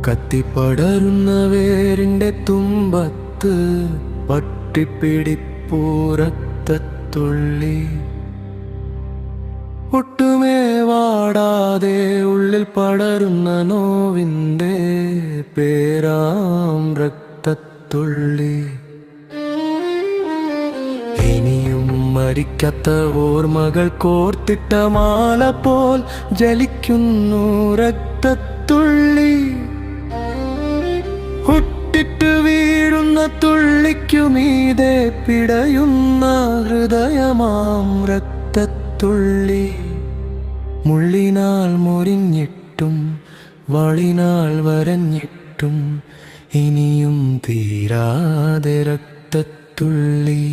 കത്തിപ്പടരുന്ന വേരിന്റെ തുമ്പത്ത് പട്ടിപ്പിടിപ്പൂരത്തുള്ളി, ഒട്ടുമേ വാടാതെ ഉള്ളിൽ പടരുന്ന നോവിൻ്റെ പേരാം രക്തത്തുള്ളി. ഇനിയും മരിക്കാത്ത ഓർമ്മകൾ കോർത്തിട്ട മാല പോൽ ജലിക്കുന്നു രക്തത്തുള്ളി. ഒട്ടിട്ട് വീഴുന്ന തുള്ളിക്കുമീതെ പിടയുന്ന ഹൃദയമാം രക്തത്തുള്ളി. മുള്ളിനാൽ മുറിഞ്ഞിട്ടും വളിനാൽ വരഞ്ഞിട്ടും ഇനിയും തീരാതെ രക്തത്തുള്ളി.